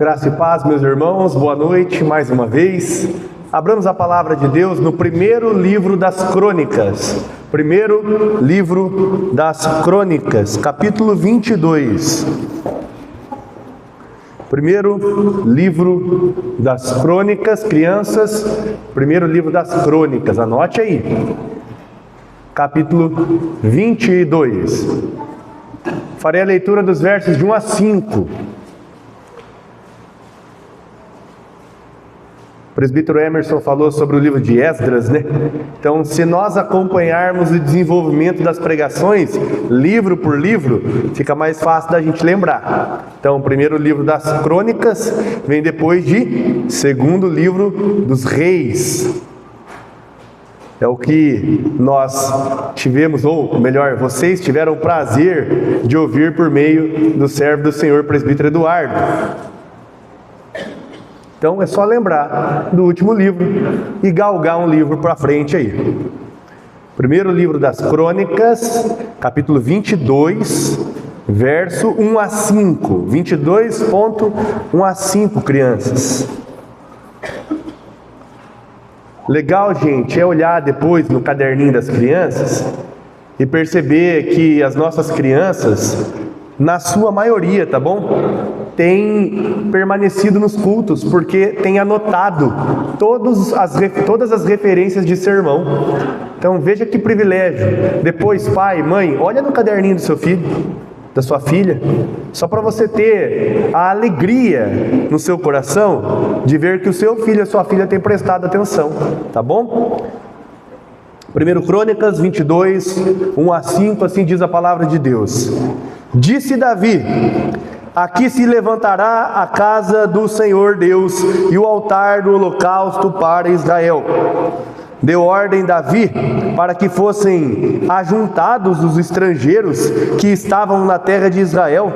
Graça e paz, meus irmãos, boa noite mais uma vez. Abramos a palavra de Deus no primeiro livro das Crônicas. Primeiro livro das Crônicas, capítulo 22. Primeiro livro das Crônicas, crianças, primeiro livro das Crônicas, anote aí. Capítulo 22. Farei a leitura dos versos de 1 a 5. O presbítero Emerson falou sobre o livro de Esdras, né? Então, se nós acompanharmos o desenvolvimento das pregações, livro por livro, fica mais fácil da gente lembrar. Então, o primeiro livro das Crônicas vem depois de segundo livro dos Reis. É o que nós tivemos, ou melhor, vocês tiveram o prazer de ouvir por meio do servo do Senhor presbítero Eduardo. Então é só lembrar do último livro e galgar um livro para frente aí. Primeiro livro das Crônicas, capítulo 22, verso 1 a 5. 22.1 a 5, crianças. Legal, gente, é olhar depois no caderninho das crianças e perceber que as nossas crianças, na sua maioria, tá bom? Tem permanecido nos cultos, porque tem anotado todas as referências de sermão. Então veja que privilégio. Depois, pai, mãe, olha no caderninho do seu filho, da sua filha, só para você ter a alegria no seu coração de ver que o seu filho e a sua filha têm prestado atenção, tá bom? 1 Crônicas 22, 1 a 5, assim diz a palavra de Deus. Disse Davi: aqui se levantará a casa do Senhor Deus e o altar do holocausto para Israel. Deu ordem Davi para que fossem ajuntados os estrangeiros que estavam na terra de Israel,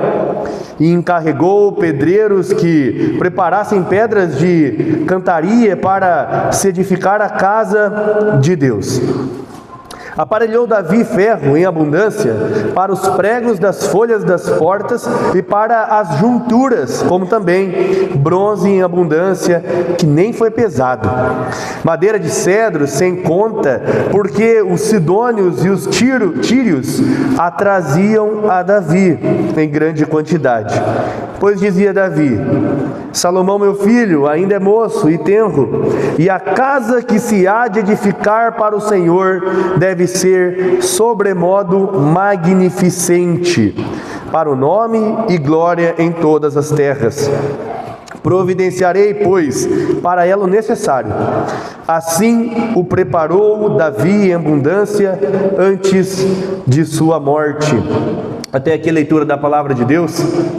e encarregou pedreiros que preparassem pedras de cantaria para se edificar a casa de Deus. Aparelhou Davi ferro em abundância para os pregos das folhas das portas e para as junturas, como também bronze em abundância, que nem foi pesado. Madeira de cedro sem conta, porque os sidônios e os tírios a traziam a Davi em grande quantidade. Pois dizia Davi: Salomão meu filho ainda é moço e tenro, e a casa que se há de edificar para o Senhor deve ser sobremodo magnificente, para o nome e glória em todas as terras. Providenciarei, pois, para ela o necessário. Assim o preparou Davi em abundância antes de sua morte. Até aqui a leitura da palavra de Deus.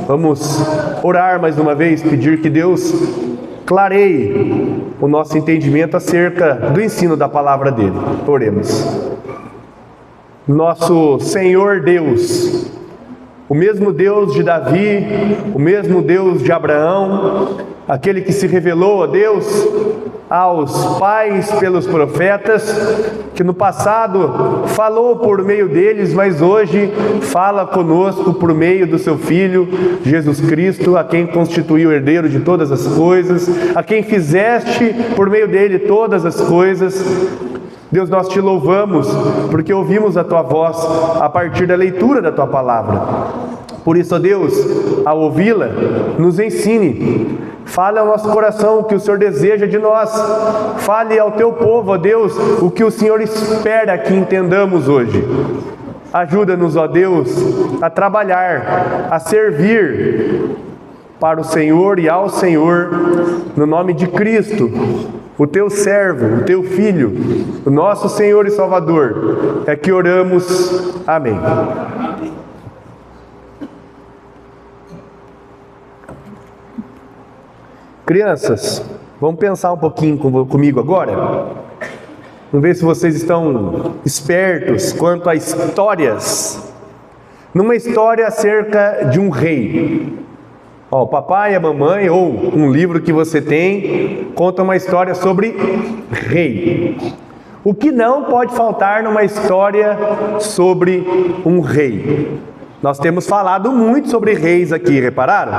Vamos orar mais uma vez, pedir que Deus clareie o nosso entendimento acerca do ensino da palavra dele. Oremos. Nosso Senhor Deus, o mesmo Deus de Davi, o mesmo Deus de Abraão, aquele que se revelou a Deus aos pais pelos profetas, que no passado falou por meio deles, mas hoje fala conosco por meio do seu Filho, Jesus Cristo, a quem constituiu herdeiro de todas as coisas, a quem fizeste por meio dele todas as coisas. Deus, nós te louvamos porque ouvimos a tua voz a partir da leitura da tua palavra. Por isso, ó Deus, ao ouvi-la, nos ensine. Fale ao nosso coração o que o Senhor deseja de nós. Fale ao teu povo, ó Deus, o que o Senhor espera que entendamos hoje. Ajuda-nos, ó Deus, a trabalhar, a servir para o Senhor e ao Senhor, no nome de Cristo, o teu servo, o teu Filho, o nosso Senhor e Salvador, é que oramos. Amém. Crianças, vamos pensar um pouquinho comigo agora? Vamos ver se vocês estão espertos quanto a histórias. Numa história acerca de um rei. O papai e a mamãe, ou um livro que você tem, conta uma história sobre rei. O que não pode faltar numa história sobre um rei? Nós temos falado muito sobre reis aqui, repararam?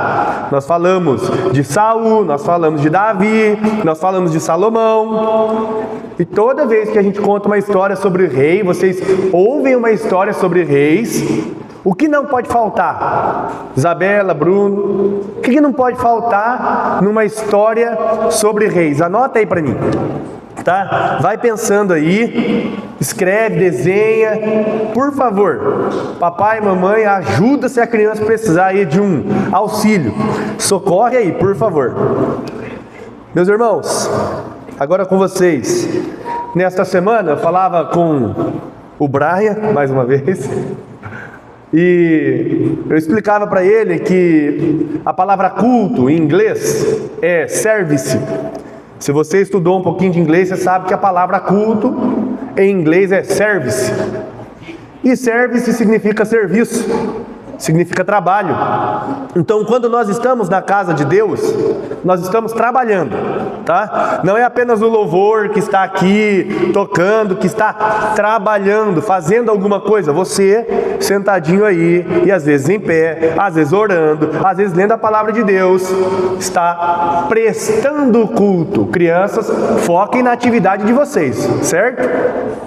Nós falamos de Saul, nós falamos de Davi, nós falamos de Salomão. E toda vez que a gente conta uma história sobre rei, vocês ouvem uma história sobre reis, o que não pode faltar? Isabela, Bruno, o que não pode faltar numa história sobre reis? Anota aí para mim, tá? Vai pensando aí, escreve, desenha, por favor. Papai e mamãe, ajuda se a criança precisar aí de um auxílio. Socorre aí, por favor. Meus irmãos, agora com vocês. Nesta semana eu falava com o Brian, mais uma vez, e eu explicava para ele que a palavra culto em inglês é service. Se você estudou um pouquinho de inglês, você sabe que a palavra culto em inglês é service. E service significa serviço, significa trabalho. Então, quando nós estamos na casa de Deus, nós estamos trabalhando, tá? Não é apenas o louvor que está aqui tocando, que está trabalhando, fazendo alguma coisa. Você sentadinho aí, e às vezes em pé, às vezes orando, às vezes lendo a palavra de Deus, está prestando culto. Crianças, foquem na atividade de vocês, certo?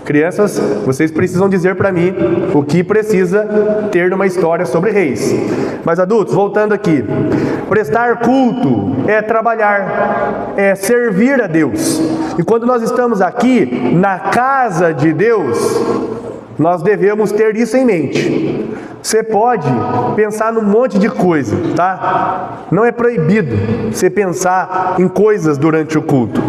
Crianças, vocês precisam dizer para mim o que precisa ter numa história sobre reis. Mas adultos, voltando aqui, prestar culto é trabalhar, é servir a Deus. E quando nós estamos aqui na casa de Deus, nós devemos ter isso em mente. Você pode pensar num monte de coisa, tá? Não é proibido você pensar em coisas durante o culto,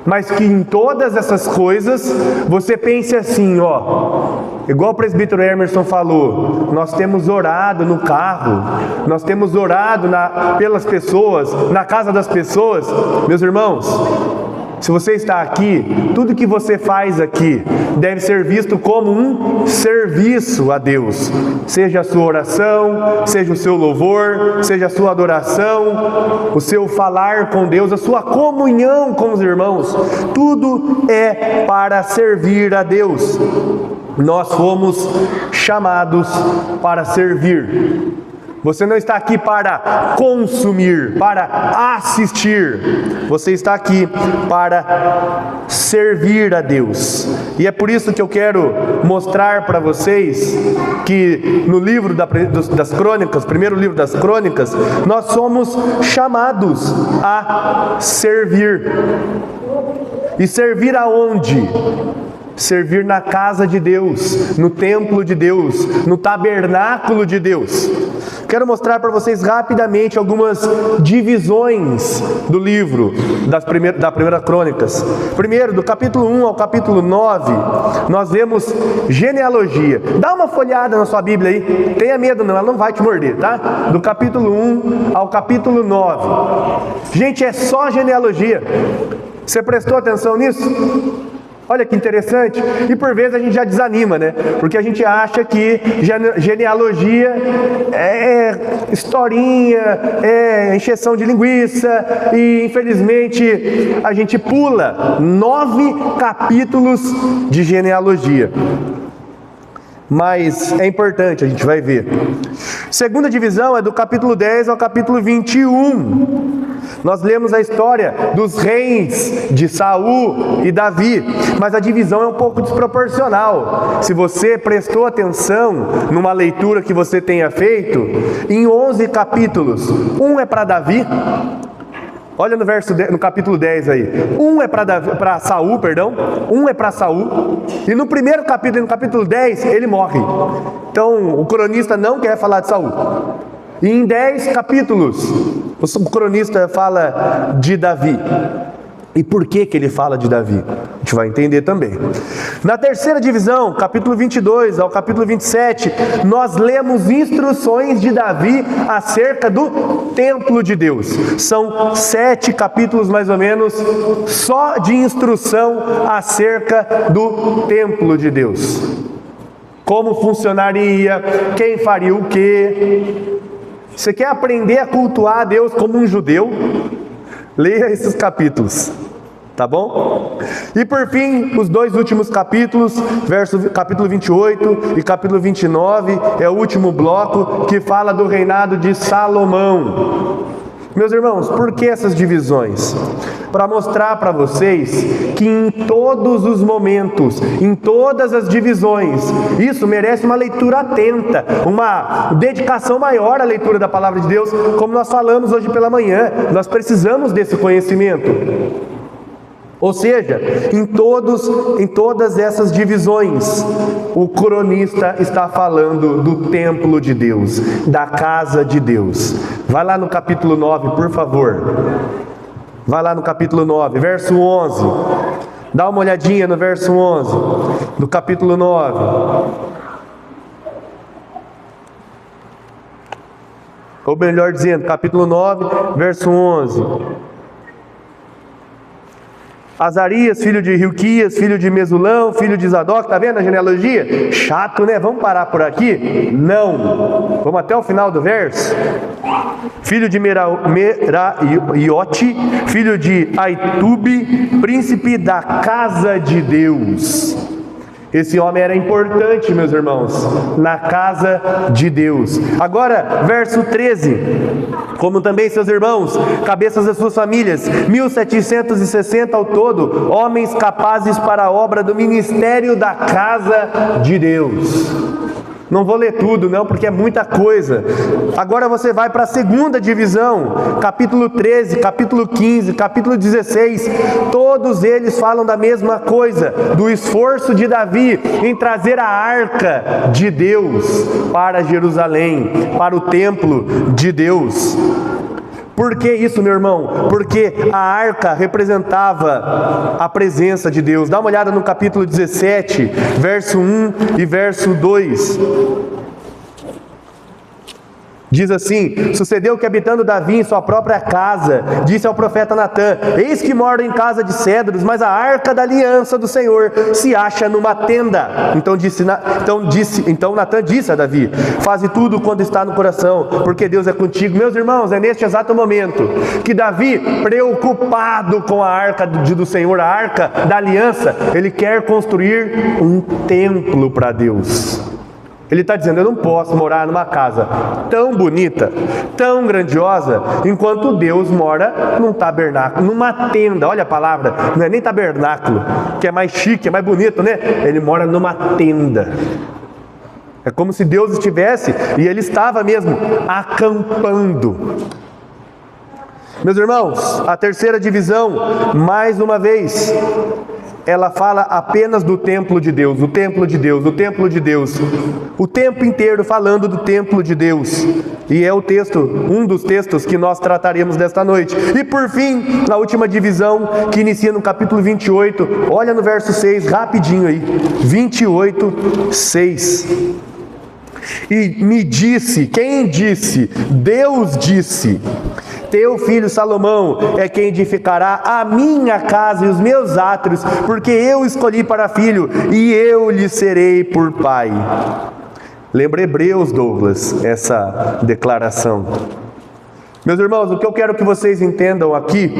mas que em todas essas coisas você pense assim, ó. Igual o presbítero Emerson falou, nós temos orado no carro, nós temos orado pelas pessoas, na casa das pessoas. Meus irmãos, se você está aqui, tudo que você faz aqui deve ser visto como um serviço a Deus. Seja a sua oração, seja o seu louvor, seja a sua adoração, o seu falar com Deus, a sua comunhão com os irmãos. Tudo é para servir a Deus. Nós fomos chamados para servir. Você não está aqui para consumir, para assistir. Você está aqui para servir a Deus. E é por isso que eu quero mostrar para vocês que no livro das Crônicas, primeiro livro das Crônicas, nós somos chamados a servir. E servir aonde? Servir na casa de Deus, no templo de Deus, no tabernáculo de Deus. Quero mostrar para vocês rapidamente algumas divisões do livro da primeira Crônicas. Primeiro, do capítulo 1 ao capítulo 9, nós vemos genealogia. Dá uma folhada na sua Bíblia aí, tenha medo não, ela não vai te morder, tá? Do capítulo 1 ao capítulo 9. Gente, é só genealogia. Você prestou atenção nisso? Olha que interessante, e por vezes a gente já desanima, né? Porque a gente acha que genealogia é historinha, é encheção de linguiça, e infelizmente a gente pula 9 capítulos de genealogia. Mas é importante, a gente vai ver. Segunda divisão é do capítulo 10 ao capítulo 21. Nós lemos a história dos reis de Saul e Davi, mas a divisão é um pouco desproporcional. Se você prestou atenção numa leitura que você tenha feito, em 11 capítulos, um é para Davi. Olha no capítulo 10 aí. Um é para Saul, um é para Saul. E no primeiro capítulo, no capítulo 10, ele morre. Então, o cronista não quer falar de Saul. E em 10 capítulos, o cronista fala de Davi. E por que ele fala de Davi? A gente vai entender também. Na terceira divisão, capítulo 22 ao capítulo 27, nós lemos instruções de Davi acerca do templo de Deus. São 7 capítulos mais ou menos, só de instrução acerca do templo de Deus. Como funcionaria, quem faria o quê. Você quer aprender a cultuar a Deus como um judeu? Leia esses capítulos. Tá bom? E por fim, os dois últimos capítulos, capítulo 28 e capítulo 29, é o último bloco que fala do reinado de Salomão. Meus irmãos, por que essas divisões? Para mostrar para vocês que em todos os momentos, em todas as divisões, isso merece uma leitura atenta, uma dedicação maior à leitura da palavra de Deus, como nós falamos hoje pela manhã. Nós precisamos desse conhecimento. Ou seja, em todas essas divisões, o cronista está falando do templo de Deus, da casa de Deus. Vai lá no capítulo 9, por favor. Vai lá no capítulo 9, verso 11. Dá uma olhadinha no verso 11, do capítulo 9. Ou melhor dizendo, capítulo 9, verso 11. Azarias, filho de Hilquias, filho de Mesulão, filho de Zadok, tá vendo a genealogia? Chato, né? Vamos parar por aqui? Não. Vamos até o final do verso. Filho de Meraiote, filho de Aitube, príncipe da casa de Deus. Esse homem era importante, meus irmãos, na casa de Deus. Agora, verso 13. Como também seus irmãos, cabeças das suas famílias, 1760 ao todo, homens capazes para a obra do ministério da casa de Deus. Não vou ler tudo não, porque é muita coisa. Agora você vai para a segunda divisão, capítulo 13, capítulo 15, capítulo 16. Todos eles falam da mesma coisa, do esforço de Davi em trazer a arca de Deus para Jerusalém, para o templo de Deus. Por que isso, meu irmão? Porque a arca representava a presença de Deus. Dá uma olhada no capítulo 17, verso 1 e verso 2. Diz assim: sucedeu que, habitando Davi em sua própria casa, disse ao profeta Natã: eis que moro em casa de cedros, mas a arca da aliança do Senhor se acha numa tenda. Então Natã disse a Davi: faze tudo quando está no coração, porque Deus é contigo. Meus irmãos, é neste exato momento que Davi, preocupado com a arca do Senhor, a arca da aliança, ele quer construir um templo para Deus. Ele está dizendo: eu não posso morar numa casa tão bonita, tão grandiosa, enquanto Deus mora num tabernáculo, numa tenda. Olha a palavra, não é nem tabernáculo, que é mais chique, é mais bonito, né? Ele mora numa tenda. É como se Deus estivesse, e ele estava mesmo, acampando. Meus irmãos, a terceira divisão, mais uma vez, ela fala apenas do templo de Deus, o templo de Deus, o templo de Deus. O tempo inteiro falando do templo de Deus. E é o texto, um dos textos que nós trataremos desta noite. E por fim, na última divisão, que inicia no capítulo 28, olha no verso 6, rapidinho aí. 28, 6. E me disse, quem disse? Deus disse: teu filho Salomão é quem edificará a minha casa e os meus átrios, porque eu escolhi para filho, e eu lhe serei por pai. Lembra Hebreus, Douglas, essa declaração. Meus irmãos, o que eu quero que vocês entendam aqui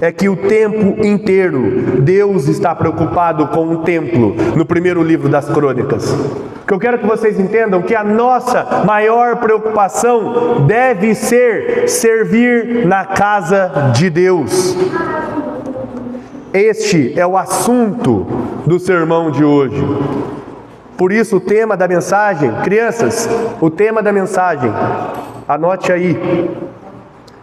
é que o tempo inteiro Deus está preocupado com o templo, no primeiro livro das Crônicas. O que eu quero que vocês entendam que a nossa maior preocupação deve ser servir na casa de Deus. Este é o assunto do sermão de hoje. Por isso o tema da mensagem, crianças, o tema da mensagem, anote aí.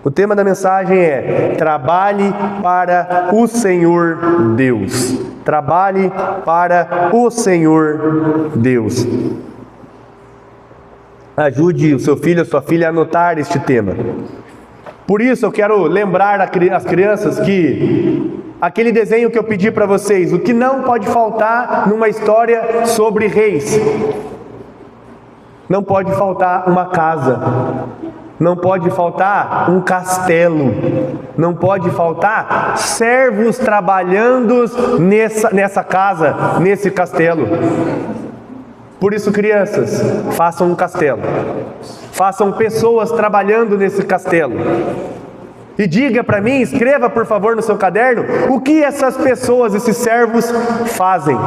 O tema da mensagem é: trabalhe para o Senhor Deus. Trabalhe para o Senhor Deus. Ajude o seu filho, a sua filha a anotar este tema. Por isso eu quero lembrar às crianças que aquele desenho que eu pedi para vocês, o que não pode faltar numa história sobre reis. Não pode faltar uma casa. Não pode faltar um castelo. Não pode faltar servos trabalhando nessa casa, nesse castelo. Por isso, crianças, façam um castelo. Façam pessoas trabalhando nesse castelo. E diga para mim, escreva por favor no seu caderno, o que essas pessoas, esses servos fazem.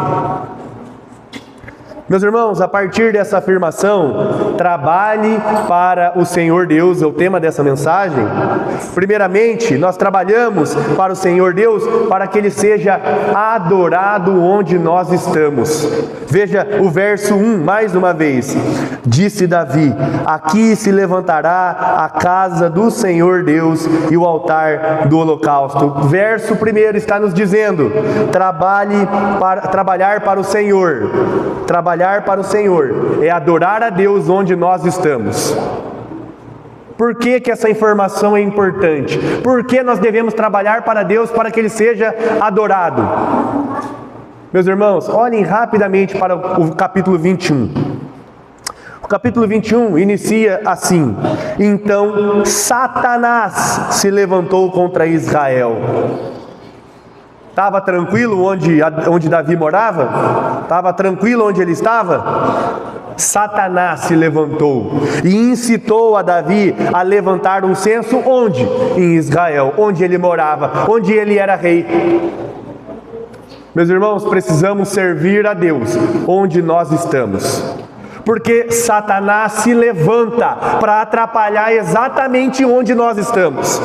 Meus irmãos, a partir dessa afirmação, trabalhe para o Senhor Deus, é o tema dessa mensagem. Primeiramente, nós trabalhamos para o Senhor Deus, para que Ele seja adorado onde nós estamos. Veja o verso 1, mais uma vez. Disse Davi: aqui se levantará a casa do Senhor Deus e o altar do holocausto. Verso 1 está nos dizendo: trabalhar para o Senhor. Trabalhar para o Senhor é adorar a Deus onde nós estamos. Por que essa informação é importante? Porque nós devemos trabalhar para Deus para que Ele seja adorado. Meus irmãos, olhem rapidamente para o capítulo 21. O capítulo 21 inicia assim: então Satanás se levantou contra Israel. Estava tranquilo onde Davi morava? Estava tranquilo onde ele estava? Satanás se levantou e incitou a Davi a levantar um censo onde? Em Israel, onde ele morava, onde ele era rei. Meus irmãos, precisamos servir a Deus onde nós estamos. Porque Satanás se levanta para atrapalhar exatamente onde nós estamos.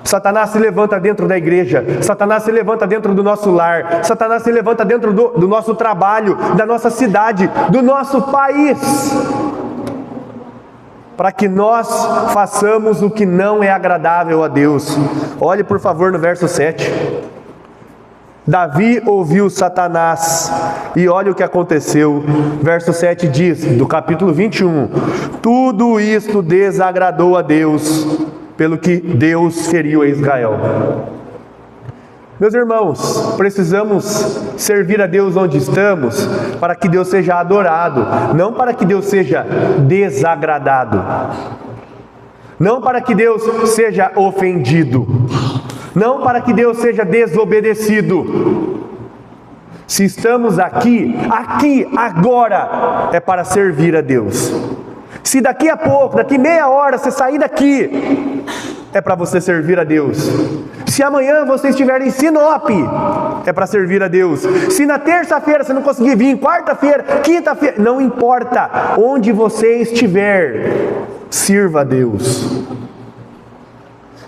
Satanás se levanta dentro da igreja, Satanás se levanta dentro do nosso lar, Satanás se levanta dentro do nosso trabalho, da nossa cidade, do nosso país, para que nós façamos o que não é agradável a Deus. Olhe por favor no verso 7. Davi ouviu Satanás e olha o que aconteceu. Verso 7 diz, do capítulo 21: tudo isto desagradou a Deus, pelo que Deus feriu a Israel. Meus irmãos, precisamos servir a Deus onde estamos, para que Deus seja adorado, não para que Deus seja desagradado, não para que Deus seja ofendido, não para que Deus seja desobedecido. Se estamos aqui, agora, é para servir a Deus. Se daqui a pouco, daqui meia hora, você sair daqui, é para você servir a Deus. Se amanhã você estiver em Sinop, é para servir a Deus. Se na terça-feira você não conseguir vir, quarta-feira, quinta-feira, não importa, onde você estiver, sirva a Deus.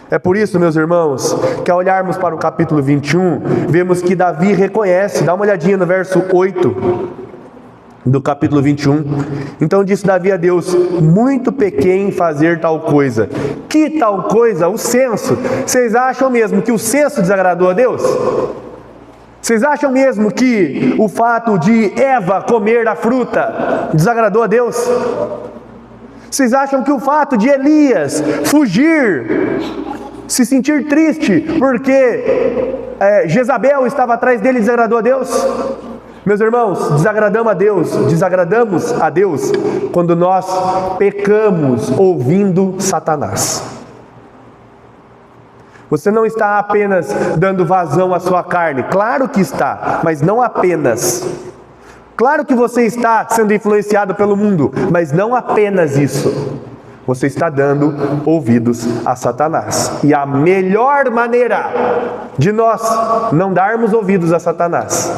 É por isso, meus irmãos, que ao olharmos para o capítulo 21, vemos que Davi reconhece, dá uma olhadinha no verso 8, do capítulo 21. Então disse Davi a Deus: muito pequei em fazer tal coisa. Que tal coisa? O censo. Vocês acham mesmo que o censo desagradou a Deus? Vocês acham mesmo que o fato de Eva comer a fruta desagradou a Deus? Vocês acham que o fato de Elias fugir, se sentir triste porque Jezabel estava atrás dele, desagradou a Deus? Meus irmãos, desagradamos a Deus quando nós pecamos ouvindo Satanás. Você não está apenas dando vazão à sua carne, claro que está, mas não apenas. Claro que você está sendo influenciado pelo mundo, mas não apenas isso. Você está dando ouvidos a Satanás. E a melhor maneira de nós não darmos ouvidos a Satanás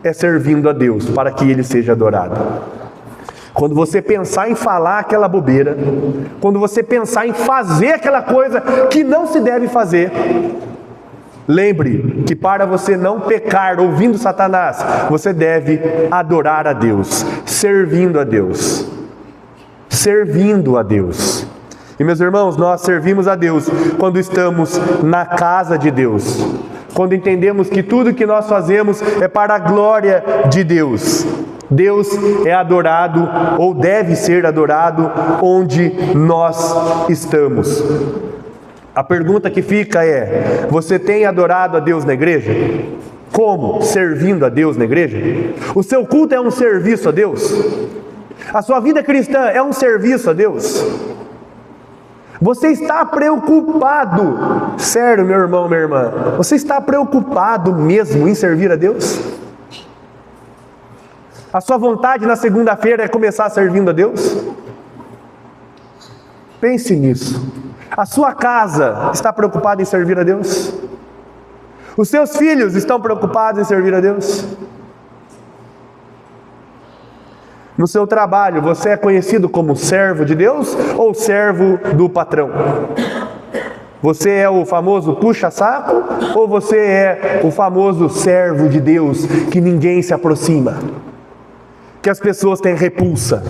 é servindo a Deus, para que Ele seja adorado. Quando você pensar em falar aquela bobeira, quando você pensar em fazer aquela coisa que não se deve fazer, lembre que para você não pecar ouvindo Satanás, você deve adorar a Deus, servindo a Deus. Servindo a Deus. E meus irmãos, nós servimos a Deus quando estamos na casa de Deus, quando entendemos que tudo que nós fazemos é para a glória de Deus. Deus é adorado, ou deve ser adorado, onde nós estamos. A pergunta que fica é: você tem adorado a Deus na igreja? Como? Servindo a Deus na igreja? O seu culto é um serviço a Deus? A sua vida cristã é um serviço a Deus? Você está preocupado, sério, meu irmão, minha irmã, você está preocupado mesmo em servir a Deus? A sua vontade na segunda-feira é começar servindo a Deus? Pense nisso. A sua casa está preocupada em servir a Deus? Os seus filhos estão preocupados em servir a Deus? No seu trabalho, você é conhecido como servo de Deus ou servo do patrão? Você é o famoso puxa-saco ou você é o famoso servo de Deus que ninguém se aproxima? Que as pessoas têm repulsa.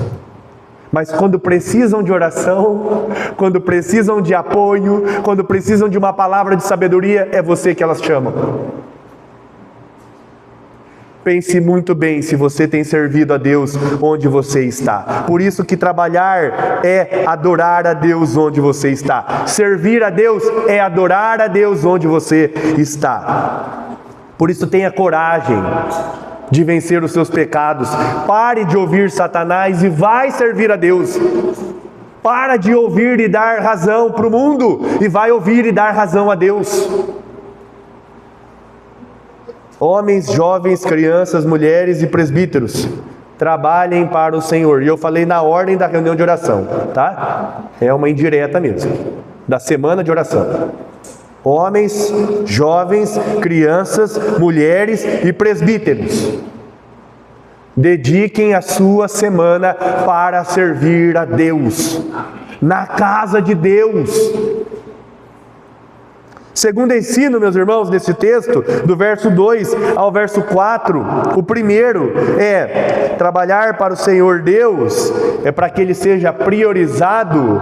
Mas quando precisam de oração, quando precisam de apoio, quando precisam de uma palavra de sabedoria, é você que elas chamam. Pense muito bem se você tem servido a Deus onde você está. Por isso que trabalhar é adorar a Deus onde você está. Servir a Deus é adorar a Deus onde você está. Por isso tenha coragem de vencer os seus pecados. Pare de ouvir Satanás e vai servir a Deus. Para de ouvir e dar razão para o mundo e vai ouvir e dar razão a Deus. Homens, jovens, crianças, mulheres e presbíteros, trabalhem para o Senhor. E eu falei na ordem da reunião de oração, tá? É uma indireta mesmo, da semana de oração. Homens, jovens, crianças, mulheres e presbíteros, dediquem a sua semana para servir a Deus, na casa de Deus. Segundo ensino, meus irmãos, nesse texto, do verso 2 ao verso 4, o primeiro é trabalhar para o Senhor Deus, é para que Ele seja priorizado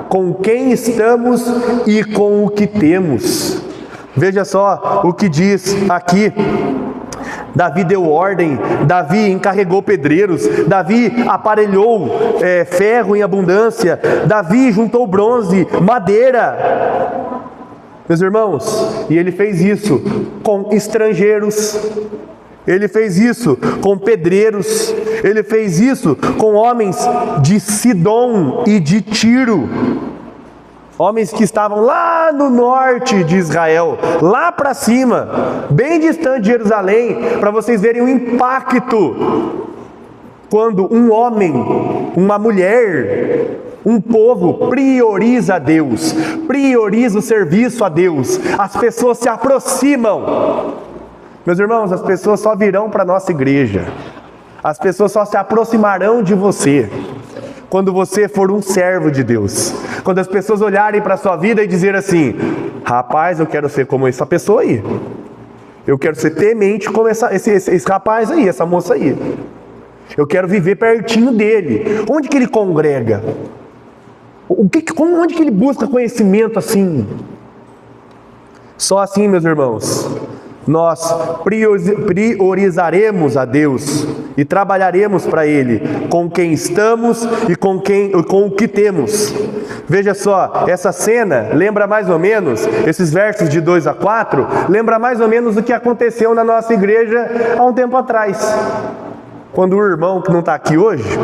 com quem estamos e com o que temos. Veja só o que diz aqui. Davi deu ordem, Davi encarregou pedreiros, Davi aparelhou ferro em abundância, Davi juntou bronze, madeira. Meus irmãos, e ele fez isso com estrangeiros, ele fez isso com pedreiros, ele fez isso com homens de Sidom e de Tiro, homens que estavam lá no norte de Israel, lá para cima, bem distante de Jerusalém, para vocês verem o impacto, quando um homem, uma mulher, um povo prioriza a Deus, prioriza o serviço a Deus, as pessoas se aproximam. Meus irmãos, as pessoas só virão para a nossa igreja, as pessoas só se aproximarão de você quando você for um servo de Deus, quando as pessoas olharem para a sua vida e dizer assim: rapaz, eu quero ser como essa pessoa aí, eu quero ser temente como esse rapaz aí, essa moça aí, eu quero viver pertinho dele. Onde que ele congrega? Onde que ele busca conhecimento assim? Só assim, meus irmãos, nós priorizaremos a Deus e trabalharemos para Ele com quem estamos e com o que temos. Veja só, essa cena lembra mais ou menos, esses versos de 2 a 4, lembra mais ou menos o que aconteceu na nossa igreja há um tempo atrás. Quando o irmão que não está aqui hoje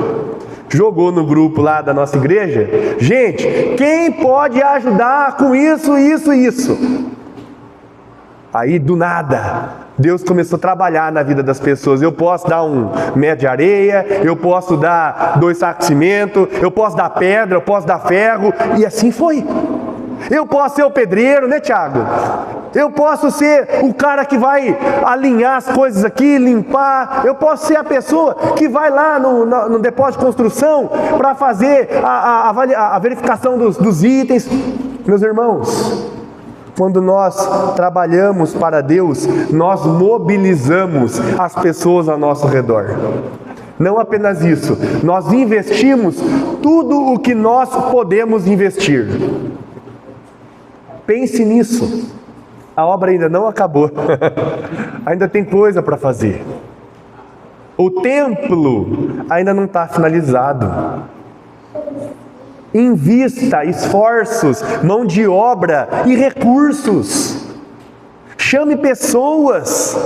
jogou no grupo lá da nossa igreja: gente, quem pode ajudar com isso, isso e isso? Aí do nada, Deus começou a trabalhar na vida das pessoas. Eu posso dar um metro de areia, eu posso dar 2 sacos de cimento, eu posso dar pedra, eu posso dar ferro, e assim foi. Eu posso ser o pedreiro, né, Tiago? Eu posso ser o cara que vai alinhar as coisas aqui, limpar. Eu posso ser a pessoa que vai lá no depósito de construção para fazer a verificação dos itens. Meus irmãos, quando nós trabalhamos para Deus, nós mobilizamos as pessoas ao nosso redor. Não apenas isso, nós investimos tudo o que nós podemos investir. Pense nisso. A obra ainda não acabou. Ainda tem coisa para fazer. O templo ainda não está finalizado. Invista esforços, mão de obra e recursos. Chame pessoas.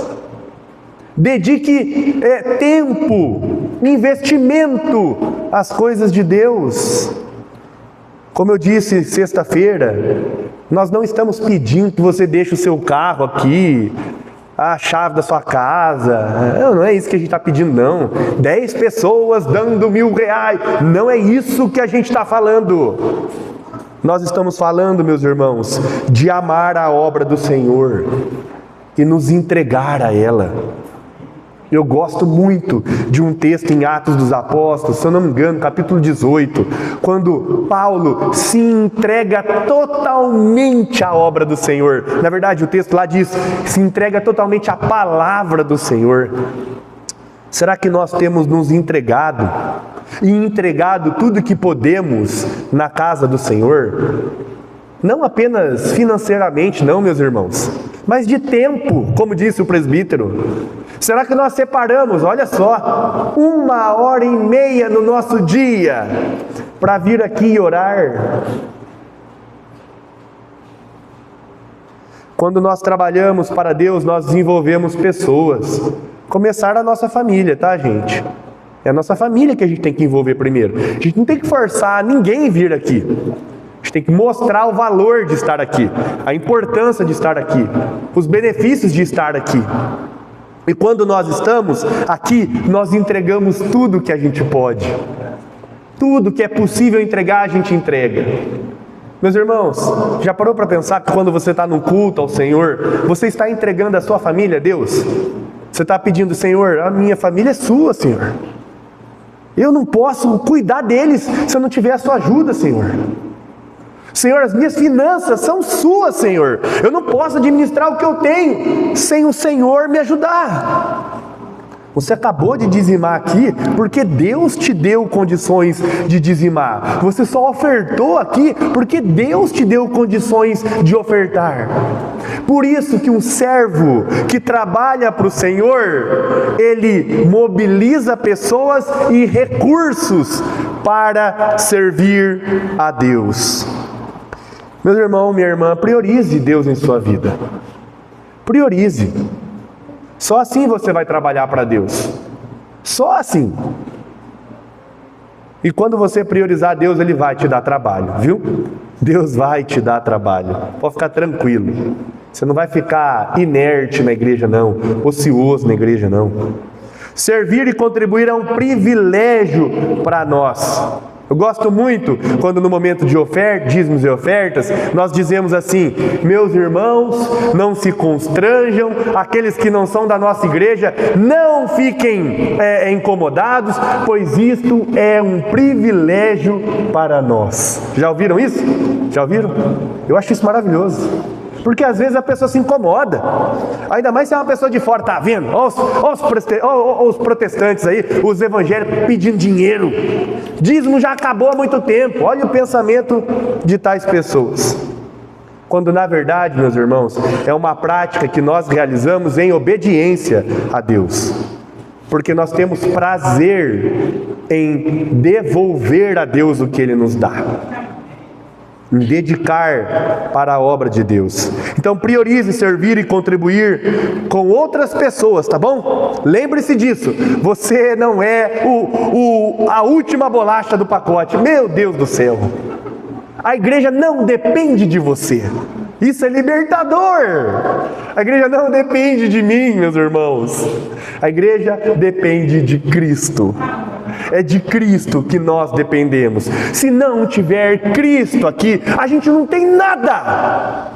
Dedique tempo, investimento às coisas de Deus. Como eu disse sexta-feira, nós não estamos pedindo que você deixe o seu carro aqui, a chave da sua casa. Não é isso que a gente está pedindo, não. 10 pessoas dando R$1.000. Não é isso que a gente está falando. Nós estamos falando, meus irmãos, de amar a obra do Senhor e nos entregar a ela. Eu gosto muito de um texto em Atos dos Apóstolos, se eu não me engano, capítulo 18, quando Paulo se entrega totalmente à obra do Senhor. Na verdade, o texto lá diz, se entrega totalmente à palavra do Senhor. Será que nós temos nos entregado e entregado tudo que podemos na casa do Senhor? Não apenas financeiramente, não, meus irmãos, mas de tempo, como disse o presbítero. Será que nós separamos, olha só, 1h30 no nosso dia para vir aqui e orar? Quando nós trabalhamos para Deus, nós desenvolvemos pessoas. Começar a nossa família, tá, gente? É a nossa família que a gente tem que envolver primeiro. A gente não tem que forçar ninguém a vir aqui. A gente tem que mostrar o valor de estar aqui, a importância de estar aqui, os benefícios de estar aqui. E quando nós estamos aqui, nós entregamos tudo que a gente pode. Tudo que é possível entregar, a gente entrega. Meus irmãos, já parou para pensar que quando você está num culto ao Senhor, você está entregando a sua família a Deus? Você está pedindo, Senhor, a minha família é sua, Senhor. Eu não posso cuidar deles se eu não tiver a sua ajuda, Senhor. Senhor, as minhas finanças são suas, Senhor. Eu não posso administrar o que eu tenho sem o Senhor me ajudar. Você acabou de dizimar aqui porque Deus te deu condições de dizimar. Você só ofertou aqui porque Deus te deu condições de ofertar. Por isso que um servo que trabalha para o Senhor, ele mobiliza pessoas e recursos para servir a Deus. Meu irmão, minha irmã, priorize Deus em sua vida. Priorize. Só assim você vai trabalhar para Deus. Só assim. E quando você priorizar Deus, Ele vai te dar trabalho, viu? Deus vai te dar trabalho. Pode ficar tranquilo. Você não vai ficar inerte na igreja, não. Ocioso na igreja, não. Servir e contribuir é um privilégio para nós. Eu gosto muito quando no momento de dízimos e ofertas, nós dizemos assim: meus irmãos, não se constranjam, aqueles que não são da nossa igreja, não fiquem incomodados, pois isto é um privilégio para nós. Já ouviram isso? Já ouviram? Eu acho isso maravilhoso. Porque às vezes a pessoa se incomoda. Ainda mais se é uma pessoa de fora, tá vendo? Olha os protestantes aí, os evangélicos pedindo dinheiro. Dízimo já acabou há muito tempo. Olha o pensamento de tais pessoas. Quando na verdade, meus irmãos, é uma prática que nós realizamos em obediência a Deus. Porque nós temos prazer em devolver a Deus o que Ele nos dá. Em dedicar para a obra de Deus. Então priorize servir e contribuir com outras pessoas, tá bom? Lembre-se disso. Você não é a última bolacha do pacote. Meu Deus do céu. A igreja não depende de você. Isso é libertador. A igreja não depende de mim, meus irmãos. A igreja depende de Cristo. É de Cristo que nós dependemos. Se não tiver Cristo aqui, a gente não tem nada.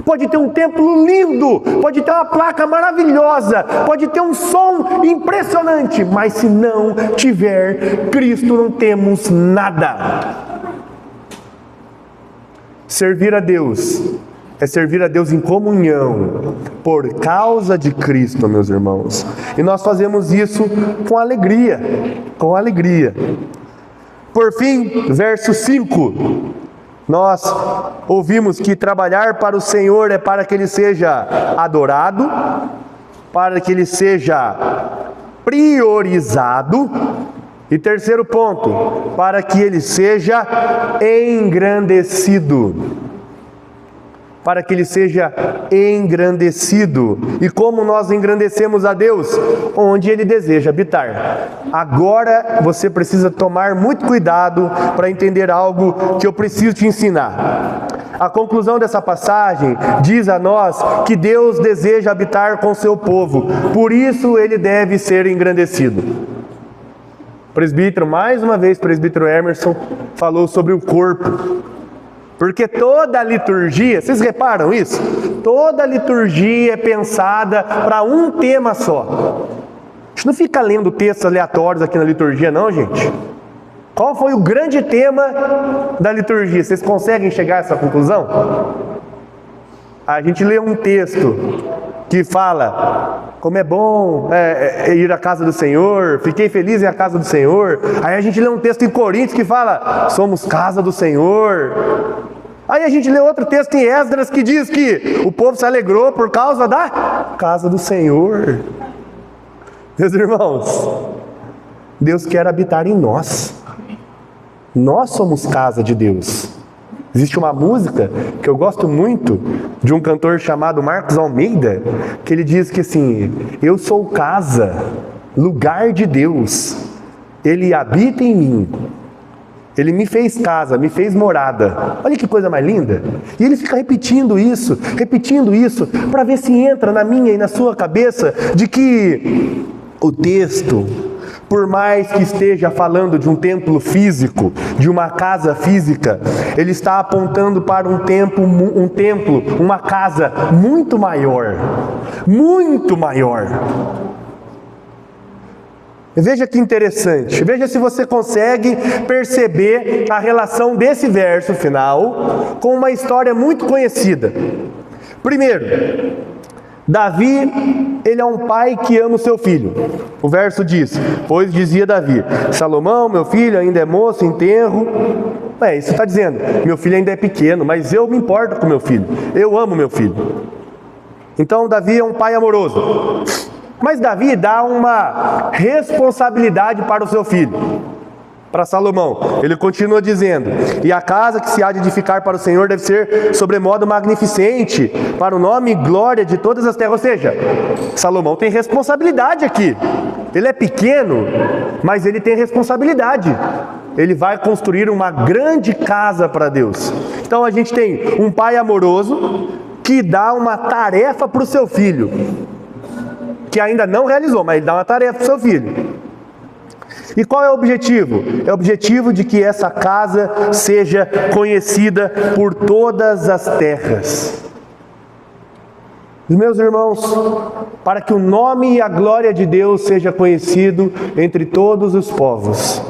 Pode ter um templo lindo, pode ter uma placa maravilhosa, pode ter um som impressionante, mas se não tiver Cristo, não temos nada. Servir a Deus é servir a Deus em comunhão, por causa de Cristo, meus irmãos. E nós fazemos isso com alegria, com alegria. Por fim, verso 5, nós ouvimos que trabalhar para o Senhor é para que Ele seja adorado, para que Ele seja priorizado. E terceiro ponto, para que Ele seja engrandecido. Para que Ele seja engrandecido. E como nós engrandecemos a Deus? Onde Ele deseja habitar. Agora você precisa tomar muito cuidado para entender algo que eu preciso te ensinar. A conclusão dessa passagem diz a nós que Deus deseja habitar com seu povo. Por isso Ele deve ser engrandecido. Presbítero, mais uma vez, presbítero Emerson falou sobre o corpo. Porque toda a liturgia, vocês reparam isso? Toda a liturgia é pensada para um tema só. A gente não fica lendo textos aleatórios aqui na liturgia, não, gente. Qual foi o grande tema da liturgia? Vocês conseguem chegar a essa conclusão? A gente lê um texto que fala como é bom ir à casa do Senhor, fiquei feliz em a casa do Senhor. Aí a gente lê um texto em Coríntios que fala, somos casa do Senhor. Aí a gente lê outro texto em Esdras que diz que o povo se alegrou por causa da casa do Senhor. Meus irmãos, Deus quer habitar em nós. Nós somos casa de Deus. Existe uma música que eu gosto muito, de um cantor chamado Marcos Almeida, que ele diz que assim, eu sou casa, lugar de Deus, Ele habita em mim, Ele me fez casa, me fez morada. Olha que coisa mais linda. E ele fica repetindo isso, para ver se entra na minha e na sua cabeça, de que o texto, por mais que esteja falando de um templo físico, de uma casa física, ele está apontando para um templo, uma casa muito maior. Muito maior. Veja que interessante. Veja se você consegue perceber a relação desse verso final com uma história muito conhecida. Primeiro, Davi, ele é um pai que ama o seu filho. O verso diz, pois dizia Davi, Salomão, meu filho, ainda é moço, enterro. Isso está dizendo, meu filho ainda é pequeno, mas eu me importo com meu filho. Eu amo meu filho. Então Davi é um pai amoroso. Mas Davi dá uma responsabilidade para o seu filho, para Salomão. Ele continua dizendo, e a casa que se há de edificar para o Senhor deve ser sobremodo magnificente, para o nome e glória de todas as terras. Ou seja, Salomão tem responsabilidade aqui. Ele é pequeno, mas ele tem responsabilidade. Ele vai construir uma grande casa para Deus. Então a gente tem um pai amoroso que dá uma tarefa para o seu filho, que ainda não realizou, mas ele dá uma tarefa para o seu filho. E qual é o objetivo? É o objetivo de que essa casa seja conhecida por todas as terras. Meus irmãos, para que o nome e a glória de Deus seja conhecido entre todos os povos.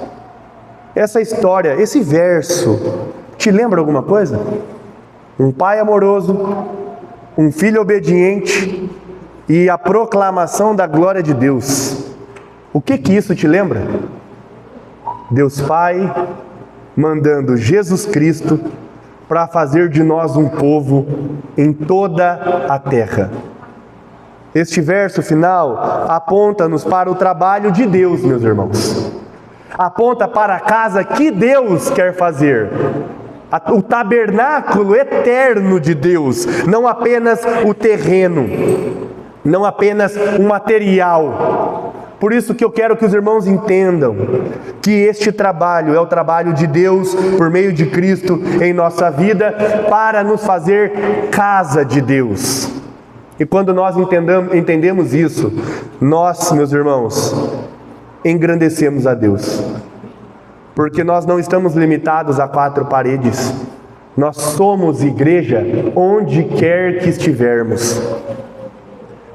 Essa história, esse verso, te lembra alguma coisa? Um pai amoroso, um filho obediente e a proclamação da glória de Deus. O que isso te lembra? Deus Pai mandando Jesus Cristo para fazer de nós um povo em toda a terra. Este verso final aponta-nos para o trabalho de Deus, meus irmãos. Aponta para a casa que Deus quer fazer. O tabernáculo eterno de Deus, não apenas o terreno, não apenas o material. Por isso que eu quero que os irmãos entendam que este trabalho é o trabalho de Deus por meio de Cristo em nossa vida para nos fazer casa de Deus. E quando nós entendemos isso, nós, meus irmãos, engrandecemos a Deus. Porque nós não estamos limitados a 4 paredes. Nós somos igreja onde quer que estivermos.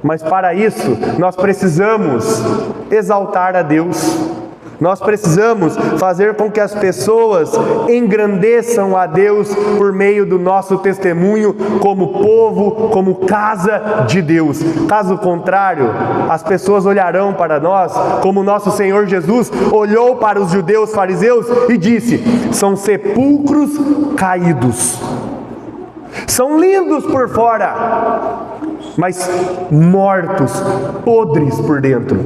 Mas para isso, nós precisamos exaltar a Deus. Nós precisamos fazer com que as pessoas engrandeçam a Deus por meio do nosso testemunho como povo, como casa de Deus. Caso contrário, as pessoas olharão para nós como nosso Senhor Jesus olhou para os judeus fariseus e disse: são sepulcros caídos. São lindos por fora, mas mortos, podres por dentro.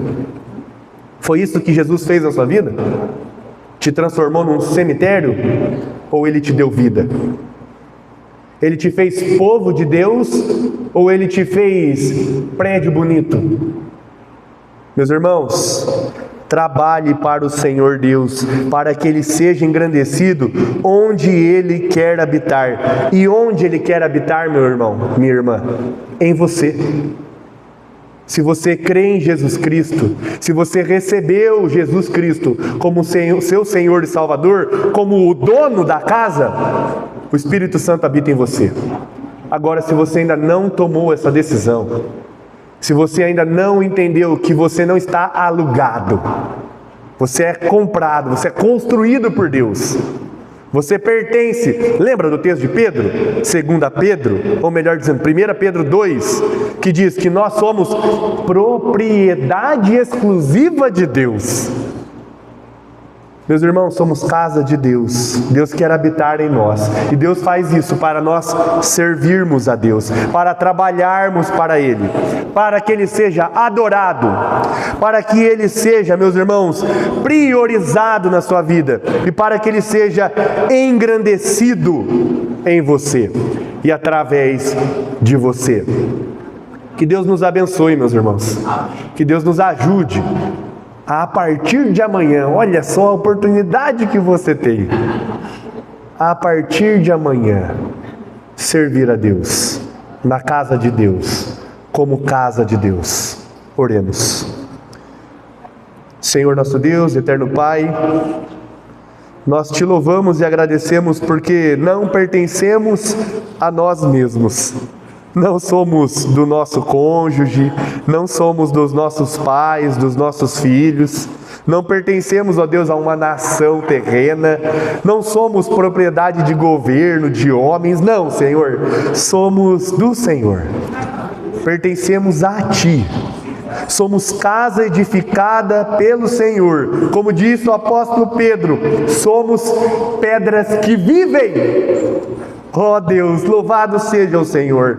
Foi isso que Jesus fez na sua vida? Te transformou num cemitério? Ou Ele te deu vida? Ele te fez povo de Deus? Ou Ele te fez prédio bonito? Meus irmãos, trabalhe para o Senhor Deus, para que Ele seja engrandecido onde Ele quer habitar. E onde Ele quer habitar, meu irmão, minha irmã? Em você. Se você crê em Jesus Cristo, se você recebeu Jesus Cristo como seu Senhor e Salvador, como o dono da casa, o Espírito Santo habita em você. Agora, se você ainda não tomou essa decisão, se você ainda não entendeu que você não está alugado, você é comprado, você é construído por Deus, você pertence. Lembra do texto de Pedro? 2 Pedro, ou melhor dizendo, 1 Pedro 2, que diz que nós somos propriedade exclusiva de Deus. Meus irmãos, somos casa de Deus. Deus quer habitar em nós. E Deus faz isso para nós servirmos a Deus, para trabalharmos para Ele, para que Ele seja adorado, para que Ele seja, meus irmãos, priorizado na sua vida e para que Ele seja engrandecido em você e através de você. Que Deus nos abençoe, meus irmãos. Que Deus nos ajude a partir de amanhã, olha só a oportunidade que você tem. A partir de amanhã, servir a Deus, na casa de Deus, como casa de Deus. Oremos. Senhor nosso Deus, eterno Pai, nós te louvamos e agradecemos porque não pertencemos a nós mesmos. Não somos do nosso cônjuge, não somos dos nossos pais, dos nossos filhos, não pertencemos, ó Deus, a uma nação terrena, não somos propriedade de governo, de homens, não, Senhor, somos do Senhor, pertencemos a Ti, somos casa edificada pelo Senhor, como disse o apóstolo Pedro, somos pedras que vivem. Ó Deus, louvado seja o Senhor,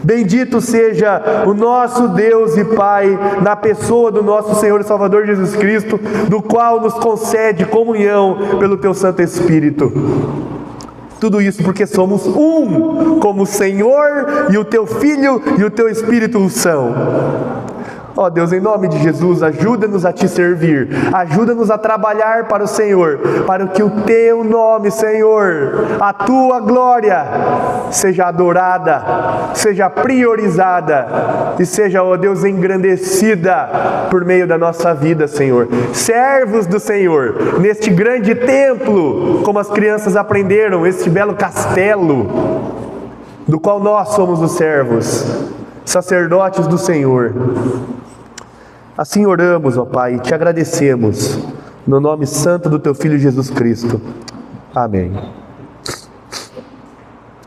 bendito seja o nosso Deus e Pai, na pessoa do nosso Senhor e Salvador Jesus Cristo, do qual nos concede comunhão pelo Teu Santo Espírito. Tudo isso porque somos um, como o Senhor e o Teu Filho e o Teu Espírito são. Ó Deus, em nome de Jesus, ajuda-nos a Te servir, ajuda-nos a trabalhar para o Senhor, para que o Teu nome, Senhor, a Tua glória, seja adorada, seja priorizada e seja, ó Deus, engrandecida por meio da nossa vida, Senhor. Servos do Senhor, neste grande templo, como as crianças aprenderam, este belo castelo, do qual nós somos os servos, sacerdotes do Senhor. Assim oramos, ó Pai, e te agradecemos, no nome santo do Teu Filho Jesus Cristo. Amém.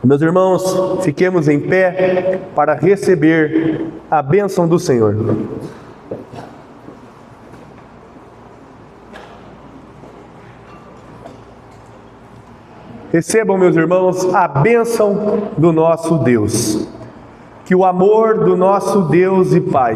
Meus irmãos, fiquemos em pé para receber a bênção do Senhor. Recebam, meus irmãos, a bênção do nosso Deus. Que o amor do nosso Deus e Pai,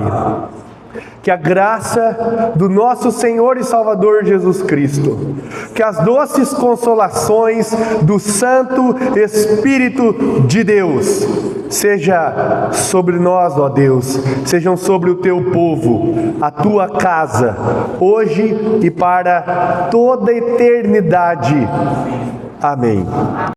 que a graça do nosso Senhor e Salvador Jesus Cristo, que as doces consolações do Santo Espírito de Deus, seja sobre nós, ó Deus, sejam sobre o Teu povo, a Tua casa, hoje e para toda a eternidade. Amém.